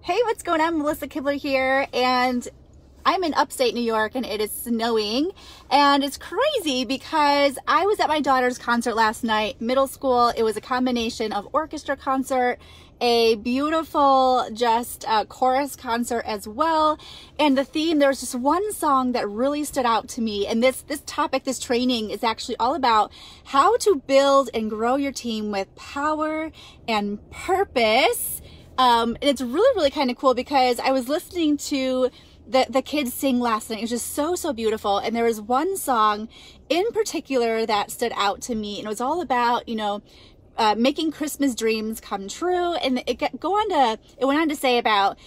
Hey, what's going on? Melissa Kibler here, and I'm in upstate New York and it is snowing, and it's crazy because I was at my daughter's concert last night, middle school. It was a combination of orchestra concert, a beautiful chorus concert as well. And the theme, there was just one song that really stood out to me. And this topic, this training is actually all about how to build and grow your team with power and purpose. And it's really kind of cool because I was listening to the kids sing last night. It was just so beautiful. And there was one song in particular that stood out to me, and it was all about, making Christmas dreams come true. And it went on to say about,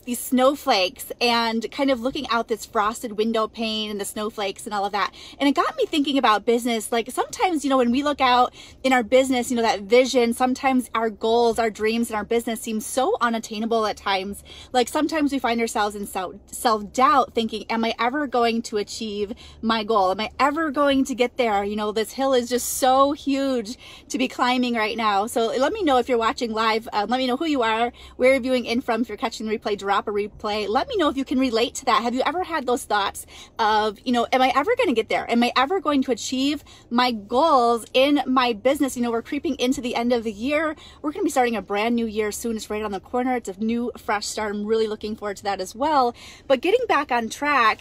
these snowflakes and kind of looking out this frosted window pane and the snowflakes and all of that. And it got me thinking about business. Like sometimes, when we look out in our business, that vision, sometimes our goals, our dreams in our business seem so unattainable at times. Like sometimes we find ourselves in self-doubt thinking, am I ever going to achieve my goal? Am I ever going to get there? This hill is just so huge to be climbing right now. So let me know if you're watching live. Let me know who you are, where you're viewing in from. If you're catching the replay, drop a replay. Let me know if you can relate to that. Have you ever had those thoughts of, am I ever going to get there? Am I ever going to achieve my goals in my business? We're creeping into the end of the year. We're going to be starting a brand new year soon. It's right on the corner. It's a new, fresh start. I'm really looking forward to that as well. But getting back on track,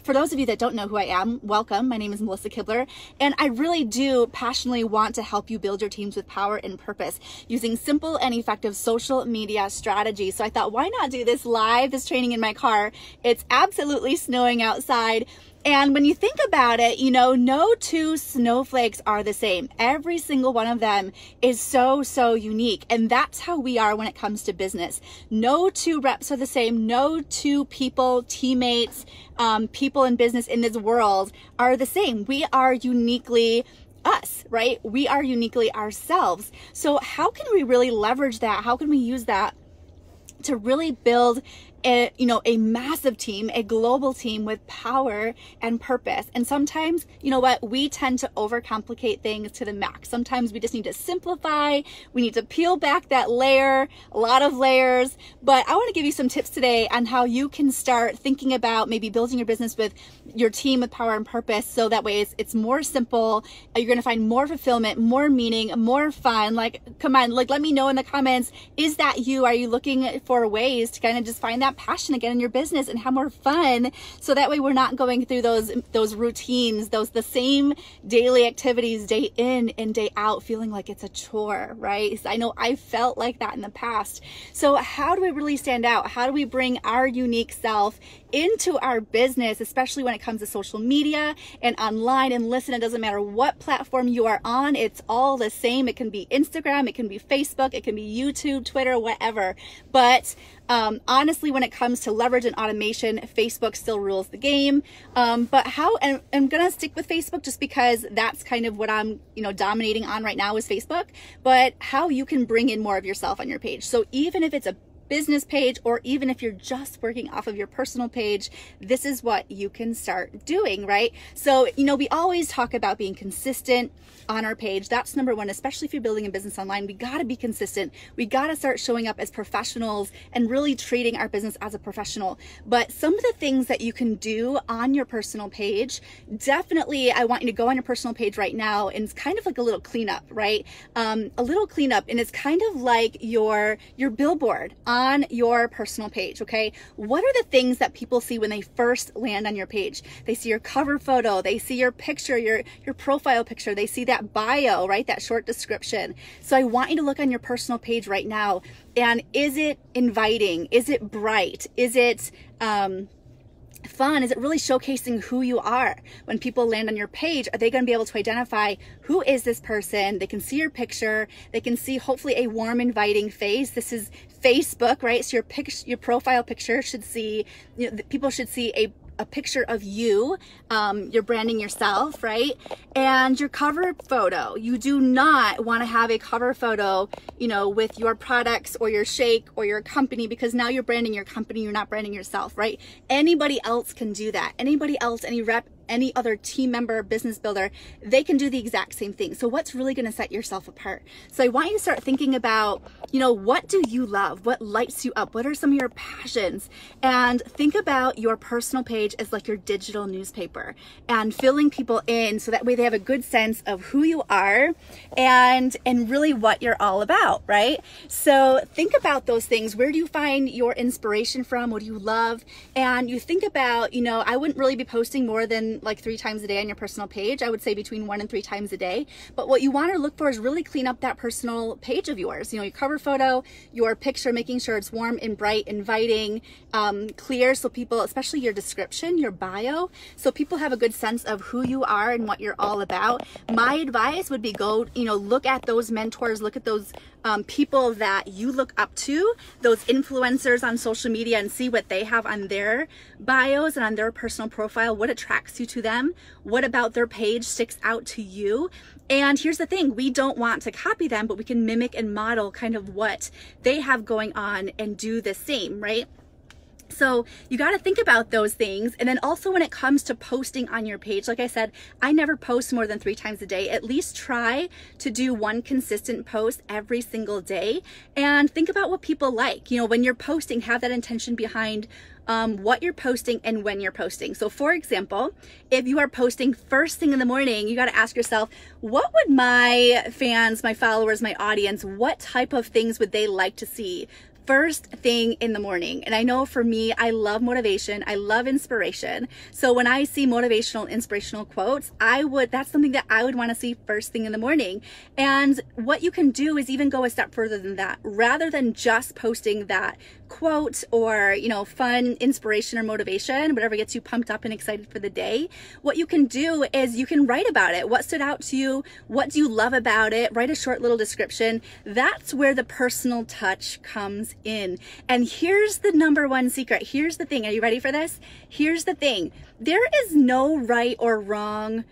for those of you that don't know who I am, welcome. My name is Melissa Kibler, and I really do passionately want to help you build your teams with power and purpose using simple and effective social media strategies. So I thought, why not do this live, this training in my car? It's absolutely snowing outside. And when you think about it, no two snowflakes are the same. Every single one of them is so unique. And that's how we are when it comes to business. No two reps are the same. No two people, teammates, people in business in this world are the same. We are uniquely us, right? We are uniquely ourselves. So how can we really leverage that? How can we use that to really build a massive team, a global team with power and purpose? And sometimes, we tend to overcomplicate things to the max. Sometimes we just need to simplify. We need to peel back that layer, a lot of layers. But I want to give you some tips today on how you can start thinking about maybe building your business with your team with power and purpose. So that way it's more simple. You're going to find more fulfillment, more meaning, more fun. Come on, let me know in the comments, is that you? Are you looking for ways to kind of just find that passion again in your business and have more fun, so that way we're not going through those routines, the same daily activities day in and day out, feeling like it's a chore, right? I know I felt like that in the past. So how do we really stand out? How do we bring our unique self into our business, especially when it comes to social media and online? And listen, it doesn't matter what platform you are on, it's all the same. It can be Instagram, it can be Facebook, it can be YouTube, Twitter, whatever. But honestly, when it comes to leverage and automation, Facebook still rules the game. But how, and I'm gonna stick with Facebook just because that's kind of what I'm, dominating on right now is Facebook, but how you can bring in more of yourself on your page. So even if it's a business page, or even if you're just working off of your personal page, this is what you can start doing, right? So, we always talk about being consistent on our page. That's number one, especially if you're building a business online. We got to be consistent. We got to start showing up as professionals and really treating our business as a professional. But some of the things that you can do on your personal page, definitely I want you to go on your personal page right now, and it's kind of like a little cleanup, right? A little cleanup, and it's kind of like your billboard on your personal page, okay? What are the things that people see when they first land on your page? They see your cover photo, they see your picture, your profile picture, they see that bio, right? That short description. So I want you to look on your personal page right now, and is it inviting? Is it bright? Is it fun? Is it really showcasing who you are? When people land on your page, are they going to be able to identify who is this person? They can see your picture. They can see hopefully a warm, inviting face. This is Facebook, right? So your profile picture should see, people should see a picture of you. You're branding yourself, right? And your cover photo, you do not want to have a cover photo, with your products or your shake or your company, because now you're branding your company, you're not branding yourself, right? Anybody else can do that. Anybody else, any rep, any other team member, business builder, they can do the exact same thing. So what's really going to set yourself apart? So I want you to start thinking about, what do you love? What lights you up? What are some of your passions? And think about your personal page as like your digital newspaper, and filling people in so that way they have a good sense of who you are and really what you're all about, right? So think about those things. Where do you find your inspiration from? What do you love? And you think about, I wouldn't really be posting more than like 3 times a day on your personal page. I would say between 1 and 3 times a day. But what you want to look for is really clean up that personal page of yours. Your cover photo, your picture, making sure it's warm and bright, inviting, clear, so people, especially your description, your bio, so people have a good sense of who you are and what you're all about. My advice would be go, look at those mentors, look at those people that you look up to, those influencers on social media, and see what they have on their bios and on their personal profile. What attracts you to them? What about their page sticks out to you? And here's the thing, we don't want to copy them, but we can mimic and model kind of what they have going on and do the same, right? So you got to think about those things. And then also when it comes to posting on your page, like I said, I never post more than 3 times a day. At least try to do one consistent post every single day, and think about what people like. When you're posting, have that intention behind what you're posting and when you're posting. So for example, if you are posting first thing in the morning, you got to ask yourself, what would my fans, my followers, my audience, what type of things would they like to see first thing in the morning? And I know for me, I love motivation. I love inspiration. So when I see motivational, inspirational quotes, that's something that I would want to see first thing in the morning. And what you can do is even go a step further than that. Rather than just posting that quote or, fun inspiration or motivation, whatever gets you pumped up and excited for the day, what you can do is you can write about it. What stood out to you? What do you love about it? Write a short little description. That's where the personal touch comes in. And here's the number one secret. Here's the thing. Are you ready for this? Here's the thing. There is no right or wrong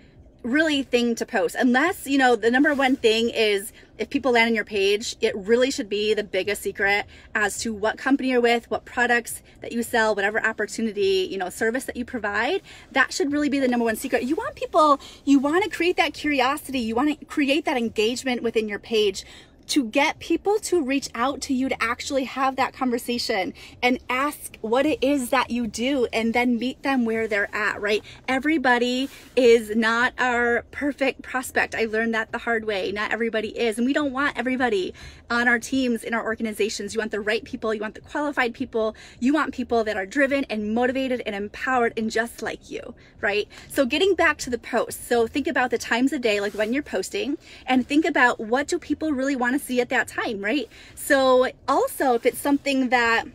really thing to post, unless, the number one thing is if people land on your page, it really should be the biggest secret as to what company you're with, what products that you sell, whatever opportunity, service that you provide. That should really be the number one secret. You want to create that curiosity. You want to create that engagement within your page to get people to reach out to you, to actually have that conversation and ask what it is that you do, and then meet them where they're at, right? Everybody is not our perfect prospect. I learned that the hard way. Not everybody is. And we don't want everybody on our teams, in our organizations. You want the right people. You want the qualified people. You want people that are driven and motivated and empowered and just like you, right? So getting back to the post. So think about the times of day, like when you're posting, and think about what do people really want to see at that time, right? So also, if it's something that,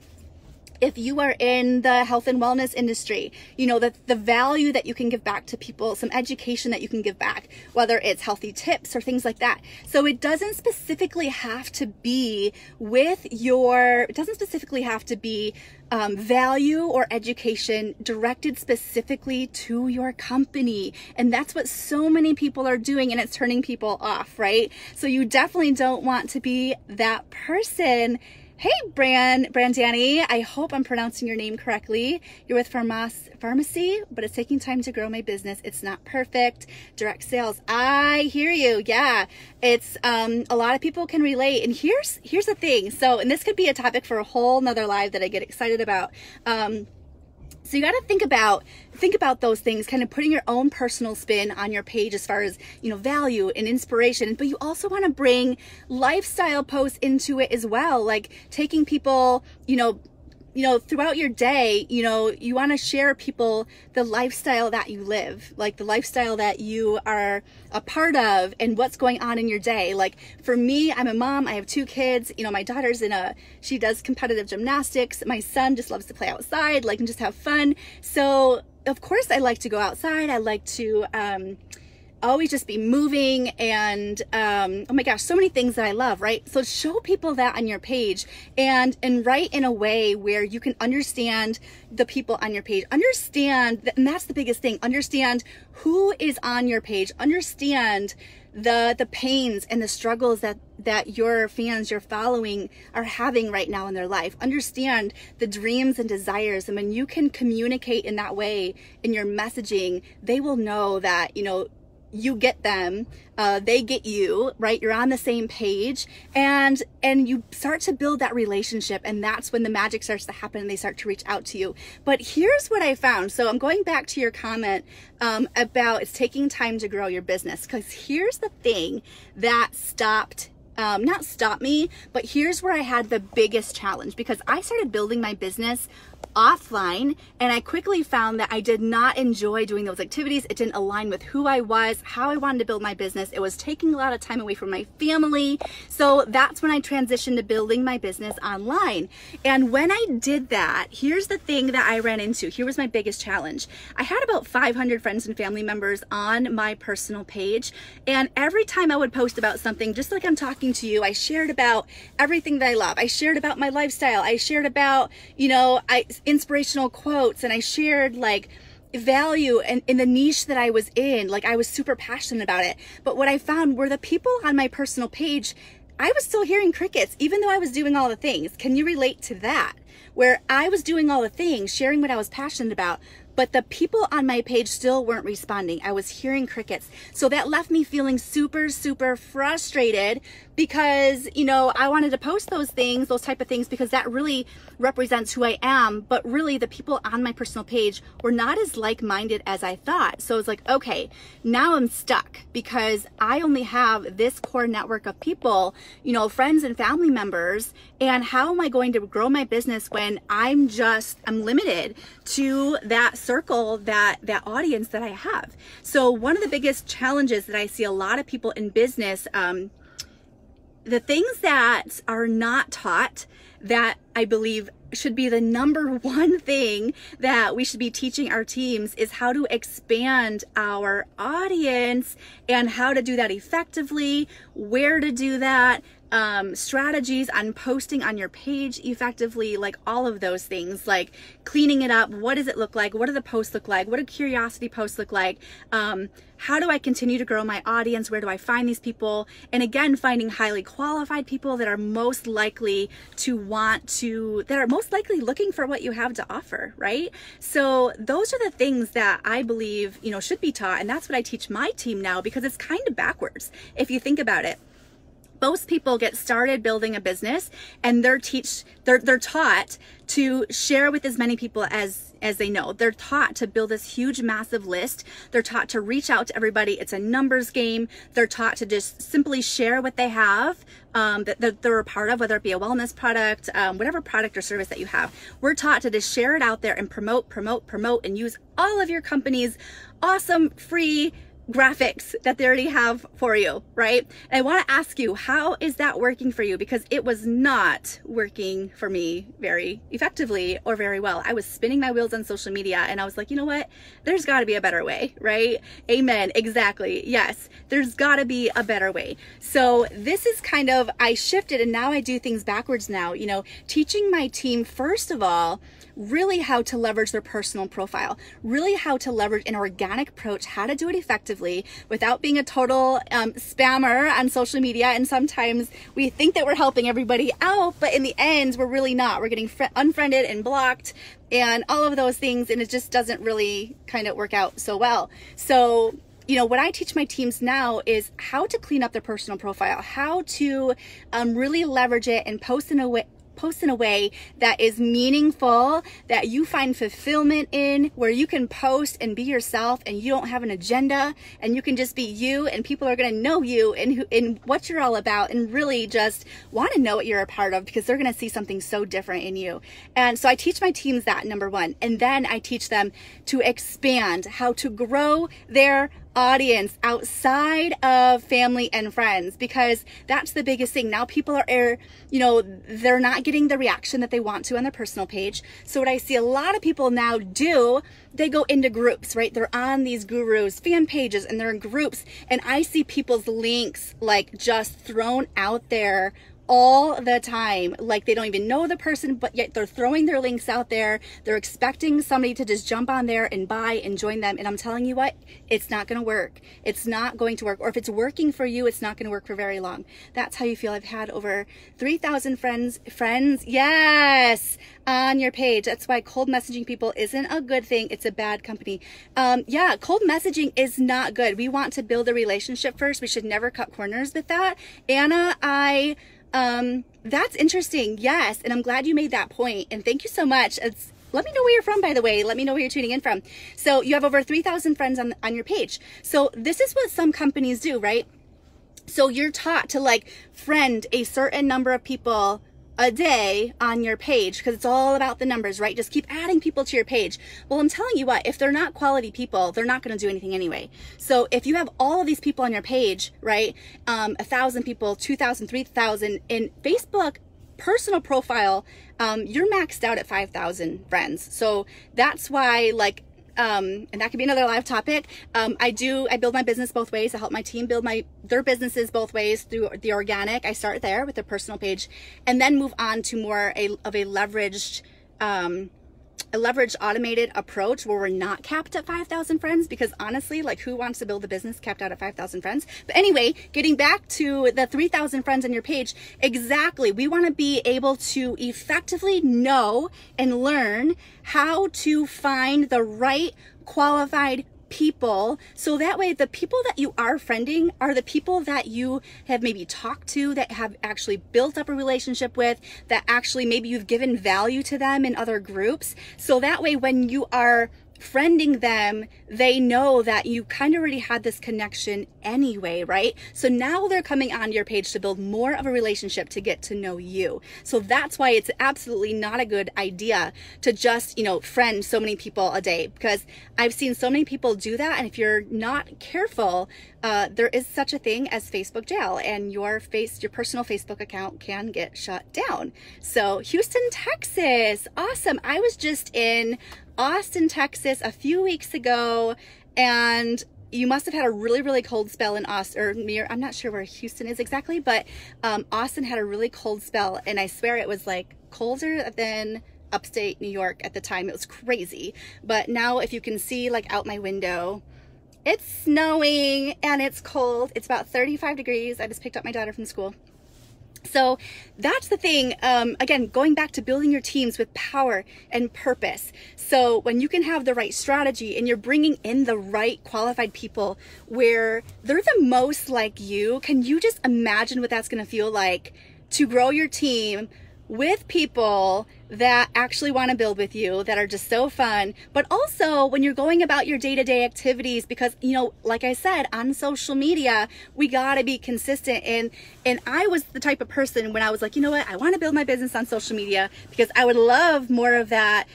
if you are in the health and wellness industry, the value that you can give back to people, some education that you can give back, whether it's healthy tips or things like that. So it doesn't specifically have to be value or education directed specifically to your company. And that's what so many people are doing, and it's turning people off, right? So you definitely don't want to be that person. Hey, Brandani, I hope I'm pronouncing your name correctly. You're with Pharmacy, but it's taking time to grow my business. It's not perfect. Direct sales. I hear you. Yeah, it's a lot of people can relate. And here's the thing. So, and this could be a topic for a whole nother live that I get excited about. So you got to think about those things, kind of putting your own personal spin on your page as far as, value and inspiration. But you also want to bring lifestyle posts into it as well, like taking people, throughout your day, you want to share people the lifestyle that you live, like the lifestyle that you are a part of and what's going on in your day. Like for me, I'm a mom, I have 2 kids, my daughter's she does competitive gymnastics. My son just loves to play outside, and just have fun. So of course I like to go outside. I like to, always just be moving and oh my gosh, so many things that I love, right? So show people that on your page and write in a way where you can understand the people on your page. Understand, and that's the biggest thing, understand who is on your page. Understand the pains and the struggles that your fans, your following are having right now in their life. Understand the dreams and desires. And when you can communicate in that way in your messaging, they will know that, you know, you get them, they get you, right? You're on the same page, and you start to build that relationship, and that's when the magic starts to happen and they start to reach out to you. But here's what I found. So I'm going back to your comment about it's taking time to grow your business, because here's the thing that not stopped me, but here's where I had the biggest challenge, because I started building my business offline, and I quickly found that I did not enjoy doing those activities. It didn't align with who I was, how I wanted to build my business. It was taking a lot of time away from my family. So that's when I transitioned to building my business online. And when I did that, here's the thing that I ran into. Here was my biggest challenge. I had about 500 friends and family members on my personal page, and every time I would post about something, just like I'm talking to you, I shared about everything that I love. I shared about my lifestyle. I shared about, you know, inspirational quotes, and I shared like value and in the niche that I was in. Like, I was super passionate about it. But what I found were the people on my personal page, I was still hearing crickets, even though I was doing all the things. Can you relate to that? Where I was doing all the things, sharing what I was passionate about, but the people on my page still weren't responding. I was hearing crickets. So that left me feeling super, super frustrated, because, you know, I wanted to post those things, those type of things, because that really represents who I am. But really the people on my personal page were not as like-minded as I thought. So it's like, okay, now I'm stuck, because I only have this core network of people, you know, friends and family members. And how am I going to grow my business when I'm limited to that circle, that audience that I have? So one of the biggest challenges that I see a lot of people in business, the things that are not taught, that I believe should be the number one thing that we should be teaching our teams, is how to expand our audience and how to do that effectively, where to do that, strategies on posting on your page effectively, like all of those things, like cleaning it up. What does it look like? What do the posts look like? What do curiosity posts look like? How do I continue to grow my audience? Where do I find these people? And again, finding highly qualified people that are most likely looking for what you have to offer, right? So those are the things that I believe, you know, should be taught. And that's what I teach my team now, because it's kind of backwards if you think about it. Most people get started building a business, and they're taught to share with as many people as they know. They're taught to build this huge, massive list. They're taught to reach out to everybody. It's a numbers game. They're taught to just simply share what they have, that they're a part of, whether it be a wellness product, whatever product or service that you have. We're taught to just share it out there and promote, and use all of your company's awesome free graphics that they already have for you, right? And I want to ask you, how is that working for you? Because it was not working for me very effectively or very well. I was spinning my wheels on social media, and I was like, you know what? There's got to be a better way, right? Amen. Exactly. Yes, there's got to be a better way. So this is kind of, I shifted, and now I do things backwards now, you know, teaching my team, first of all, really how to leverage their personal profile, really how to leverage an organic approach, how to do it effectively without being a total spammer on social media. And sometimes we think that we're helping everybody out, but in the end, we're really not. We're getting unfriended and blocked and all of those things, and it just doesn't really kind of work out so well. So, you know, what I teach my teams now is how to clean up their personal profile, how to really leverage it and post in a way that is meaningful, that you find fulfillment in, where you can post and be yourself and you don't have an agenda, and you can just be you, and people are going to know you and what you're all about, and really just want to know what you're a part of, because they're going to see something so different in you. And so I teach my teams that, number one, and then I teach them to expand, how to grow their audience outside of family and friends, because that's the biggest thing. Now people are, you know, they're not getting the reaction that they want to on their personal page. So what I see a lot of people now do, they go into groups, right? They're on these gurus fan pages, and they're in groups, and I see people's links like just thrown out there all the time. Like, they don't even know the person, but yet they're throwing their links out there. They're expecting somebody to just jump on there and buy and join them. And I'm telling you what, it's not going to work. It's not going to work. Or if it's working for you, it's not going to work for very long. That's how you feel. I've had over 3,000 friends, yes, on your page. That's why cold messaging people isn't a good thing. It's a bad company. Yeah, cold messaging is not good. We want to build a relationship first. We should never cut corners with that. Anna, that's interesting. Yes. And I'm glad you made that point. And thank you so much. Let me know where you're from, by the way. Let me know where you're tuning in from. So you have over 3,000 friends on your page. So this is what some companies do, right? So you're taught to like friend a certain number of people a day on your page because it's all about the numbers, right? Just keep adding people to your page. Well, I'm telling you what, if they're not quality people, they're not going to do anything anyway. So if you have all of these people on your page, right? 1,000 people, 2,000, 3,000 in Facebook personal profile, you're maxed out at 5,000 friends. So that's why, like, and that could be another live topic. I build my business both ways. I help my team build their businesses both ways through the organic. I start there with a personal page and then move on to more of a leveraged automated approach where we're not capped at 5,000 friends, because honestly, like, who wants to build a business capped out at 5,000 friends? But anyway, getting back to the 3,000 friends on your page, exactly. We want to be able to effectively know and learn how to find the right qualified people, so that way the people that you are friending are the people that you have maybe talked to, that have actually built up a relationship with, that actually maybe you've given value to them in other groups. So that way when you are friending them, they know that you kind of already had this connection anyway, right? So now they're coming on your page to build more of a relationship, to get to know you. So that's why it's absolutely not a good idea to just, friend so many people a day, because I've seen so many people do that. And if you're not careful, there is such a thing as Facebook jail, and your personal Facebook account can get shut down. So Houston, Texas. Awesome. I was just in Austin, Texas a few weeks ago, and you must have had a really, really cold spell in Austin, or near, I'm not sure where Houston is exactly, but Austin had a really cold spell, and I swear it was like colder than upstate New York at the time. It was crazy. But now if you can see, like, out my window, it's snowing and it's cold. It's about 35 degrees. I just picked up my daughter from school. So that's the thing. Again, going back to building your teams with power and purpose. So when you can have the right strategy and you're bringing in the right qualified people where they're the most like you, can you just imagine what that's going to feel like to grow your team with people that actually want to build with you, that are just so fun? But also when you're going about your day-to-day activities, because, like I said, on social media, we got to be consistent. And I was the type of person when I was like, you know what, I want to build my business on social media because I would love more of that,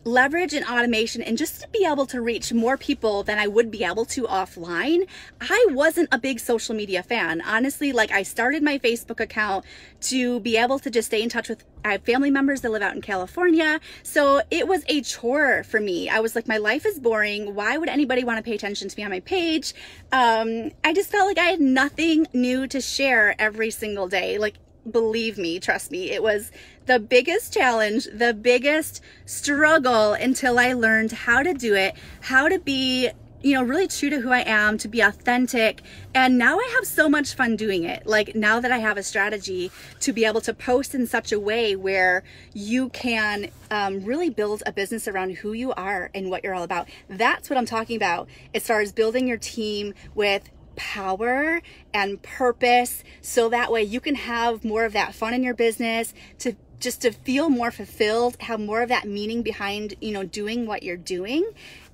leverage and automation, and just to be able to reach more people than I would be able to offline. I wasn't a big social media fan. Honestly, like, I started my Facebook account to be able to just stay in touch with, I have family members that live out in California. So it was a chore for me. I was like, my life is boring. Why would anybody want to pay attention to me on my page? I just felt like I had nothing new to share every single day. Like, believe me, trust me, it was the biggest challenge, the biggest struggle, until I learned how to do it, how to be, really true to who I am, to be authentic. And now I have so much fun doing it. Like, now that I have a strategy to be able to post in such a way where you can really build a business around who you are and what you're all about. That's what I'm talking about as far as building your team with power and purpose, so that way you can have more of that fun in your business, to feel more fulfilled, have more of that meaning behind, doing what you're doing.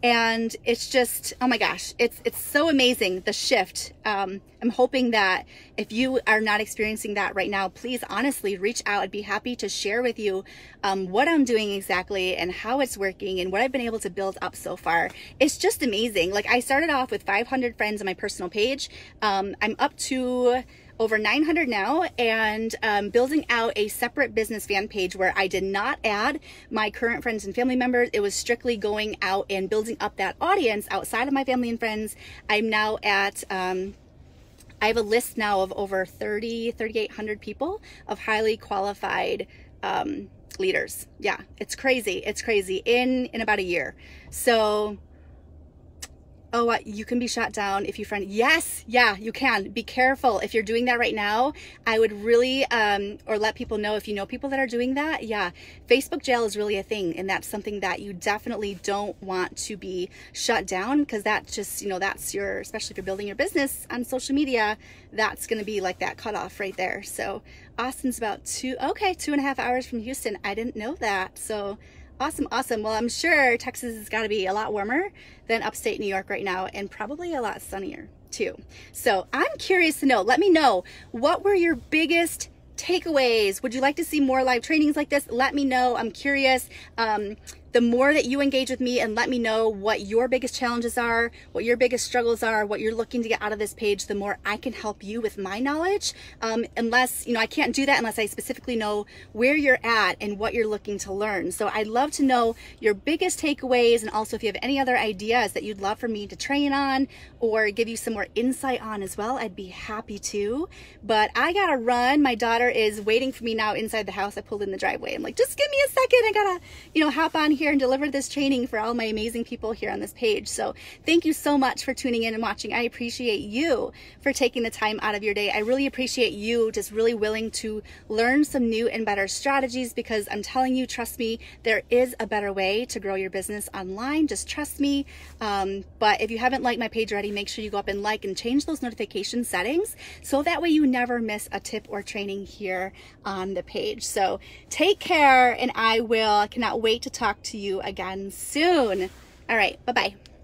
And it's just, oh my gosh, it's so amazing, the shift. I'm hoping that if you are not experiencing that right now, please honestly reach out. I'd be happy to share with you what I'm doing exactly and how it's working and what I've been able to build up so far. It's just amazing. Like, I started off with 500 friends on my personal page. I'm up to over 900 now, and building out a separate business fan page where I did not add my current friends and family members. It was strictly going out and building up that audience outside of my family and friends. I'm now at I have a list now of over 3,800 people of highly qualified leaders. Yeah, it's crazy. It's crazy in about a year. So, oh, you can be shot down if you friend. Yes, yeah, you can. Be careful if you're doing that right now. I would really, or let people know if you know people that are doing that. Yeah, Facebook jail is really a thing, and that's something that you definitely don't want to be shut down, because that just, you know, that's your, especially if you're building your business on social media, that's going to be like that cutoff right there. So Austin's about 2.5 hours from Houston. I didn't know that. So awesome, awesome. Well, I'm sure Texas has got to be a lot warmer than upstate New York right now, and probably a lot sunnier too. So I'm curious to know, let me know, what were your biggest takeaways? Would you like to see more live trainings like this? Let me know. I'm curious. The more that you engage with me and let me know what your biggest challenges are, what your biggest struggles are, what you're looking to get out of this page, the more I can help you with my knowledge. Unless, you know, I can't do that unless I specifically know where you're at and what you're looking to learn. So I'd love to know your biggest takeaways, and also if you have any other ideas that you'd love for me to train on or give you some more insight on as well, I'd be happy to. But I gotta run. My daughter is waiting for me now inside the house. I pulled in the driveway. I'm like, just give me a second. I gotta, you know, hop on here and deliver this training for all my amazing people here on this page. So thank you so much for tuning in and watching. I appreciate you for taking the time out of your day. I really appreciate you just really willing to learn some new and better strategies, because I'm telling you, trust me, there is a better way to grow your business online. Just trust me. But if you haven't liked my page already, make sure you go up and like and change those notification settings, so that way you never miss a tip or training here on the page. So take care, and I cannot wait to talk to you again soon. All right, bye-bye.